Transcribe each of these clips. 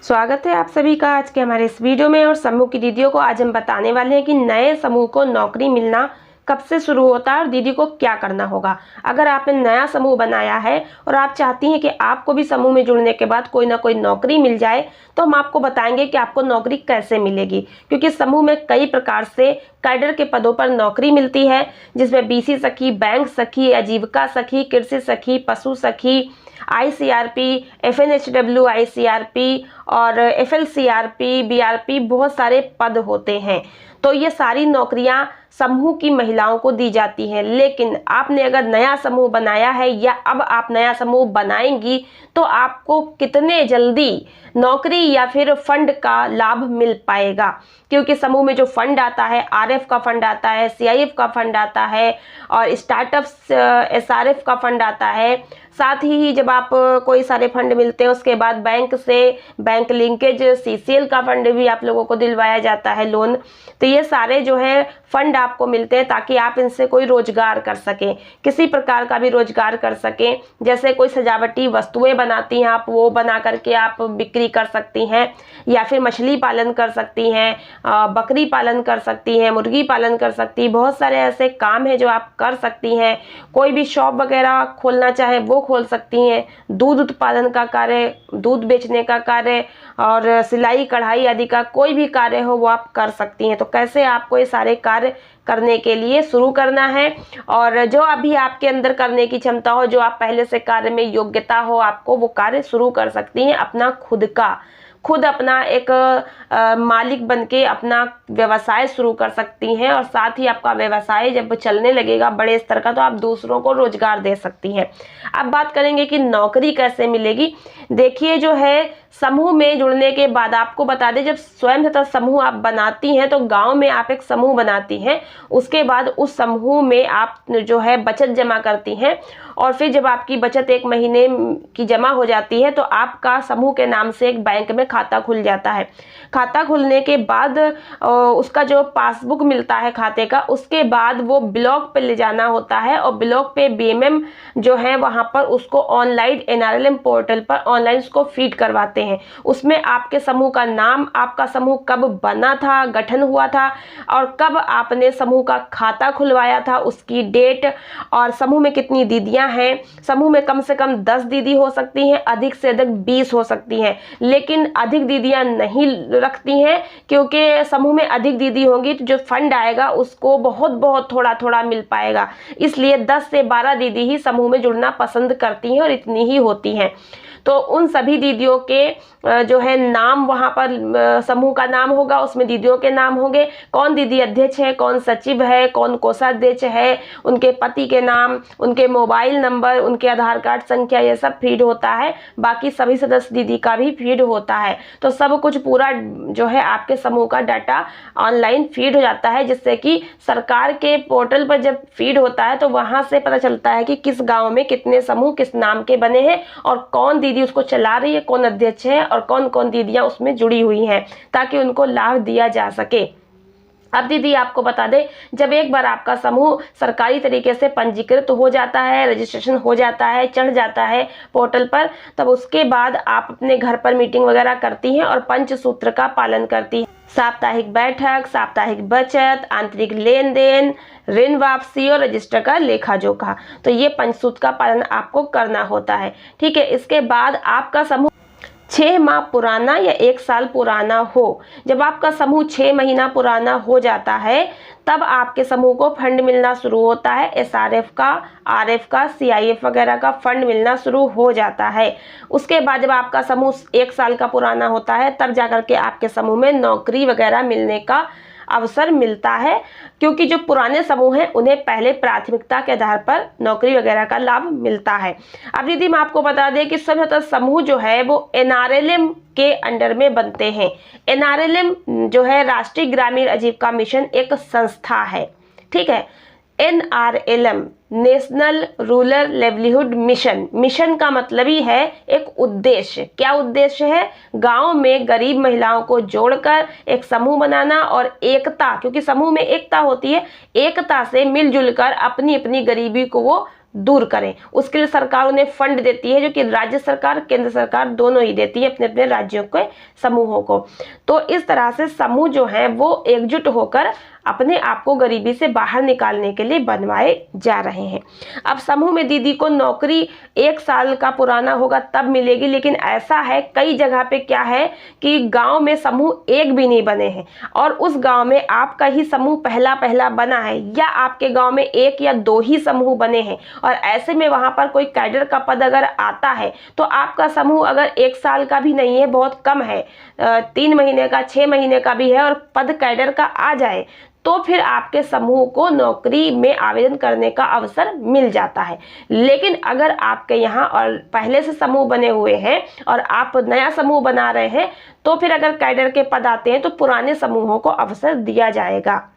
स्वागत है आप सभी का आज के हमारे इस वीडियो में। और समूह की दीदियों को आज हम बताने वाले हैं कि नए समूह को नौकरी मिलना कब से शुरू होता है और दीदी को क्या करना होगा। अगर आपने नया समूह बनाया है और आप चाहती हैं कि आपको भी समूह में जुड़ने के बाद कोई ना कोई नौकरी मिल जाए, तो हम आपको बताएंगे कि आपको नौकरी कैसे मिलेगी। क्योंकि समूह में कई प्रकार से कैडर के पदों पर नौकरी मिलती है, जिसमें बीसी सखी, बैंक सखी, आजीविका सखी, कृषि सखी, पशु सखी, आईसीआरपी, एफएनएचडब्ल्यू आईसीआरपी और एफएलसीआरपी, बीआरपी, बहुत सारे पद होते हैं। तो ये सारी नौकरियां समूह की महिलाओं को दी जाती हैं। लेकिन आपने अगर नया समूह बनाया है या अब आप नया समूह बनाएंगी, तो आपको कितने जल्दी नौकरी या फिर फंड का लाभ मिल पाएगा। क्योंकि समूह में जो फंड आता है, आरएफ का फंड आता है, सीआईएफ का फंड आता है और स्टार्टअप्स एसआरएफ का फंड आता है। साथ ही जब आप कोई सारे फंड मिलते हैं, उसके बाद बैंक से बैंक लिंकेज सीसीएल का फंड भी आप लोगों को दिलवाया जाता है, लोन। तो ये सारे जो है फंड आपको मिलते हैं ताकि आप इनसे कोई रोजगार कर सकें, किसी प्रकार का भी रोजगार कर सकें। जैसे कोई सजावटी वस्तुएं बनाती हैं आप, वो बना करके आप बिक्री कर सकती हैं, या फिर मछली पालन कर सकती हैं, बकरी पालन कर सकती हैं, मुर्गी पालन कर सकती हैं। बहुत सारे ऐसे काम हैं जो आप कर सकती हैं। कोई भी शॉप वगैरह खोलना चाहे वो खोल सकती हैं। दूध उत्पादन का कार्य, दूध बेचने का कार्य और सिलाई कढ़ाई आदि का कोई भी कार्य हो वो आप कर सकती हैं। तो कैसे आपको ये सारे कार्य करने के लिए शुरू करना है, और जो अभी आपके अंदर करने की क्षमता हो, जो आप पहले से कार्य में योग्यता हो, आपको वो कार्य शुरू कर सकती हैं। अपना खुद अपना एक मालिक बनके अपना व्यवसाय शुरू कर सकती हैं। और साथ ही आपका व्यवसाय जब चलने लगेगा बड़े स्तर का, तो आप दूसरों को रोजगार दे सकती हैं। अब बात करेंगे कि नौकरी कैसे मिलेगी। देखिए, जो है समूह में जुड़ने के बाद आपको बता दें, जब स्वयं तथा समूह आप बनाती हैं, तो गांव में आप एक समूह बनाती हैं। उसके बाद उस समूह में आप जो है बचत जमा करती हैं, और फिर जब आपकी बचत 1 महीने की जमा हो जाती है, तो आपका समूह के नाम से एक बैंक में खाता खुल जाता है। खाता खुलने के बाद उसका जो पासबुक मिलता है खाते का, उसके बाद वो ब्लॉक पे ले जाना होता है, और ब्लॉक पे बीएमएम जो है वहां पर उसको ऑनलाइन एनआरएलएम पोर्टल पर ऑनलाइन उसको फीड करवाते हैं। उसमें आपके समूह का नाम, आपका समूह कब बना था, गठन हुआ था, और कब आपने समूह का खाता खुलवाया था, उसकी डेट, और समूह में कितनी दीदियां हैं। समूह में कम से कम 10 दीदी हो सकती हैं, अधिक से अधिक 20 हो सकती हैं। लेकिन अधिक दीदियां नहीं रखती हैं, क्योंकि समूह में अधिक दीदी होंगी तो जो फंड आएगा उसको बहुत थोड़ा थोड़ा मिल पाएगा। इसलिए 10 से 12 दीदी ही समूह में जुड़ना पसंद करती हैं, और इतनी ही होती हैं। तो उन सभी दीदियों के जो है नाम, वहाँ पर समूह का नाम होगा, उसमें दीदियों के नाम होंगे। कौन दीदी अध्यक्ष है, कौन सचिव है, कौन कोषाध्यक्ष है, उनके पति के नाम, उनके मोबाइल नंबर, उनके आधार कार्ड संख्या, ये सब फीड होता है। बाकी सभी सदस्य दीदी का भी फीड होता है। तो सब कुछ पूरा जो है आपके समूह का डाटा ऑनलाइन फीड हो जाता है, जिससे कि सरकार के पोर्टल पर जब फीड होता है तो वहाँ से पता चलता है कि किस गाँव में कितने समूह किस नाम के बने हैं, और कौन दीदी उसको चला रही है, कौन अध्यक्ष है, और कौन कौन दीदियां उसमें जुड़ी हुई हैं, ताकि उनको लाभ दिया जा सके। अब दीदी आपको बता दें, जब एक बार आपका समूह सरकारी तरीके से पंजीकृत हो जाता है, रजिस्ट्रेशन हो जाता है, चढ़ जाता है पोर्टल पर, तब उसके बाद आप अपने घर पर मीटिंग वगैरह करती हैं और पंचसूत्र का पालन करती हैं। साप्ताहिक बैठक, साप्ताहिक बचत, आंतरिक लेन देन, ऋण वापसी और रजिस्टर का लेखा जोखा। तो ये पंचसूत्र का पालन आपको करना होता है। ठीक है। इसके बाद आपका समूह 6 माह पुराना या 1 साल पुराना हो। जब आपका समूह 6 महीना पुराना हो जाता है, तब आपके समूह को फंड मिलना शुरू होता है। एसआरएफ का, आरएफ का, सीआईएफ वगैरह का फंड मिलना शुरू हो जाता है। उसके बाद जब आपका समूह 1 साल का पुराना होता है, तब जाकर के आपके समूह में नौकरी वगैरह मिलने का अवसर मिलता है। क्योंकि जो पुराने समूह हैं उन्हें पहले प्राथमिकता के आधार पर नौकरी वगैरह का लाभ मिलता है। अब दीदी मैं आपको बता दें कि सभी समूह जो है वो एनआरएलएम के अंडर में बनते हैं। एनआरएलएम जो है राष्ट्रीय ग्रामीण आजीविका मिशन एक संस्था है। ठीक है। NRLM national rural livelihood mission, mission का मतलब ही है एक उद्देश्य। क्या उद्देश्य है? गांव में गरीब महिलाओं को जोड़कर एक समूह बनाना और एकता, क्योंकि समूह में एकता होती है, एकता से मिलजुल कर अपनी अपनी गरीबी को वो दूर करें। उसके लिए सरकार उन्हें फंड देती है, जो कि राज्य सरकार, केंद्र सरकार दोनों ही देती है अपने अपने राज्यों के समूहों को। तो इस तरह से समूह जो है वो एकजुट होकर अपने आप को गरीबी से बाहर निकालने के लिए बनवाए जा रहे हैं। अब समूह में दीदी को नौकरी 1 साल का पुराना होगा तब मिलेगी, लेकिन ऐसा है कई जगह पे क्या है कि गांव में समूह एक भी नहीं बने हैं और उस गांव में आपका ही समूह पहला पहला बना है, या आपके गांव में 1 या 2 ही समूह बने हैं और ऐसे में वहां पर कोई कैडर का पद अगर आता है तो आपका समूह अगर 1 साल का भी नहीं है, बहुत कम है, 3 महीने का, 6 महीने का भी है और पद कैडर का आ जाए, तो फिर आपके समूह को नौकरी में आवेदन करने का अवसर मिल जाता है। लेकिन अगर आपके यहाँ और पहले से समूह बने हुए हैं और आप नया समूह बना रहे हैं, तो फिर अगर कैडर के पद आते हैं तो पुराने समूहों को अवसर दिया जाएगा।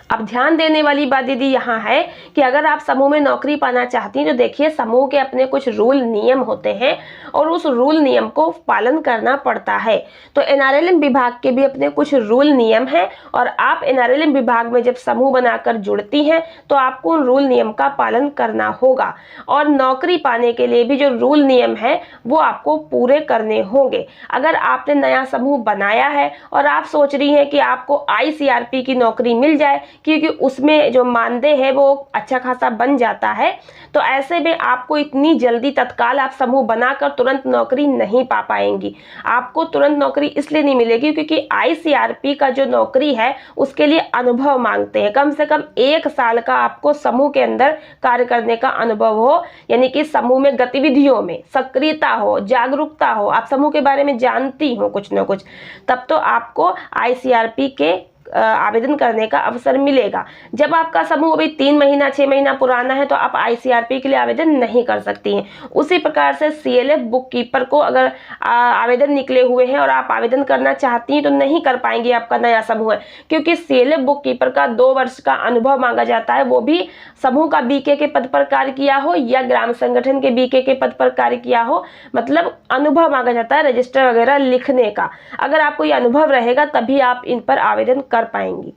अब ध्यान देने वाली बात दीदी यहाँ है कि अगर आप समूह में नौकरी पाना चाहती हैं तो देखिए समूह के अपने कुछ रूल नियम होते हैं और उस रूल नियम को पालन करना पड़ता है। तो एनआरएलएम विभाग के भी अपने कुछ रूल नियम हैं और आप एनआरएलएम विभाग में जब समूह बनाकर जुड़ती हैं तो आपको उन रूल नियम का पालन करना होगा और नौकरी पाने के लिए भी जो रूल नियम है वो आपको पूरे करने होंगे। अगर आपने नया समूह बनाया है और आप सोच रही हैं कि आपको ICRP की नौकरी मिल जाए क्योंकि उसमें जो मानदेय है वो अच्छा खासा बन जाता है, तो ऐसे में आपको इतनी जल्दी तत्काल आप समूह बनाकर तुरंत नौकरी नहीं पा पाएंगी। आपको तुरंत नौकरी इसलिए नहीं मिलेगी क्योंकि ICRP का जो नौकरी है उसके लिए अनुभव मांगते हैं। कम से कम 1 साल का आपको समूह के अंदर कार्य करने का अनुभव हो, यानी कि समूह में गतिविधियों में सक्रियता हो, जागरूकता हो, आप समूह के बारे में जानती हो कुछ न कुछ, तब तो आपको ICRP के आवेदन करने का अवसर मिलेगा। जब आपका समूह अभी 3 महीना 6 महीना पुराना है तो आप ICRP के लिए आवेदन नहीं कर सकती हैं। उसी प्रकार से CLF बुक कीपर को अगर आवेदन निकले हुए हैं और आप आवेदन करना चाहती हैं तो नहीं कर पाएंगी, आपका नया समूह है, क्योंकि CLF बुक कीपर का 2 वर्ष का अनुभव मांगा जाता है, वो भी समूह का BK के पद पर कार्य किया हो या ग्राम संगठन के BK के पद पर कार्य किया हो, मतलब अनुभव मांगा जाता है रजिस्टर वगैरह लिखने का। अगर आपको ये अनुभव रहेगा तभी आप इन पर आवेदन कर पाएंगी।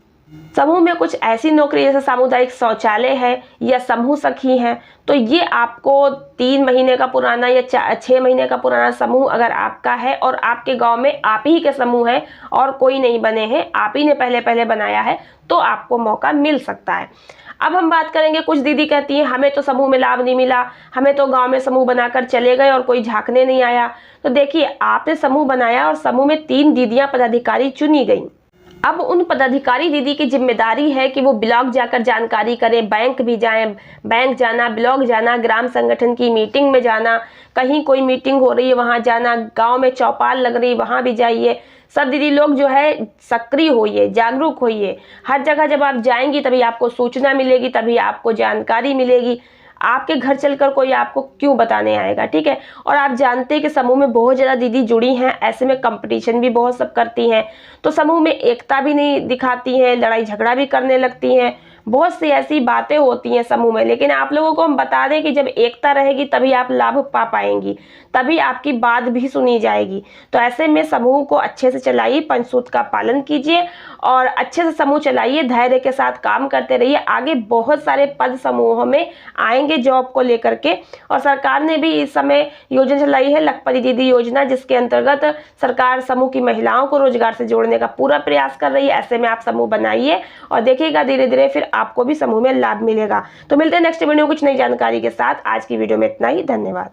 समूह में कुछ ऐसी नौकरी जैसे सामुदायिक शौचालय है या समूह सखी है, तो ये आपको 3 महीने का पुराना या 6 महीने का पुराना समूह अगर आपका है और आपके गांव में आप ही के समूह है और कोई नहीं बने हैं, आप ही ने पहले पहले बनाया है, तो आपको मौका मिल सकता है। अब हम बात करेंगे, कुछ दीदी कहती हैं हमें तो समूह में लाभ नहीं मिला, हमें तो गांव में समूह बनाकर चले गए और कोई झांकने नहीं आया। तो देखिए, आपने समूह बनाया और समूह में 3 दीदियां पदाधिकारी चुनी गई। अब उन पदाधिकारी दीदी की जिम्मेदारी है कि वो ब्लॉक जाकर जानकारी करें, बैंक भी जाएं, बैंक जाना, ब्लॉक जाना, ग्राम संगठन की मीटिंग में जाना, कहीं कोई मीटिंग हो रही है वहां जाना, गांव में चौपाल लग रही है वहां भी जाइए। सब दीदी लोग जो है सक्रिय होइए, जागरूक होइए। हर जगह जब आप जाएंगी तभी आपको सूचना मिलेगी, तभी आपको जानकारी मिलेगी। आपके घर चलकर कोई आपको क्यों बताने आएगा, ठीक है। और आप जानते हैं कि समूह में बहुत ज़्यादा दीदी जुड़ी हैं, ऐसे में कंपटीशन भी बहुत सब करती हैं, तो समूह में एकता भी नहीं दिखाती हैं, लड़ाई झगड़ा भी करने लगती हैं, बहुत सी ऐसी बातें होती हैं समूह में। लेकिन आप लोगों को हम बता दें कि जब एकता रहेगी तभी आप लाभ पा पाएंगी, तभी आपकी बात भी सुनी जाएगी। तो ऐसे में समूह को अच्छे से चलाइए, पंचसूत्र का पालन कीजिए और अच्छे से समूह चलाइए, धैर्य के साथ काम करते रहिए। आगे बहुत सारे पद समूहों में आएंगे जॉब को लेकर के, और सरकार ने भी इस समय योजना चलाई है लखपति दीदी योजना, जिसके अंतर्गत सरकार समूह की महिलाओं को रोजगार से जोड़ने का पूरा प्रयास कर रही है। ऐसे में आप समूह बनाइए और देखिएगा धीरे धीरे फिर आपको भी समूह में लाभ मिलेगा। तो मिलते हैं नेक्स्ट वीडियो कुछ नई जानकारी के साथ। आज की वीडियो में इतना ही, धन्यवाद।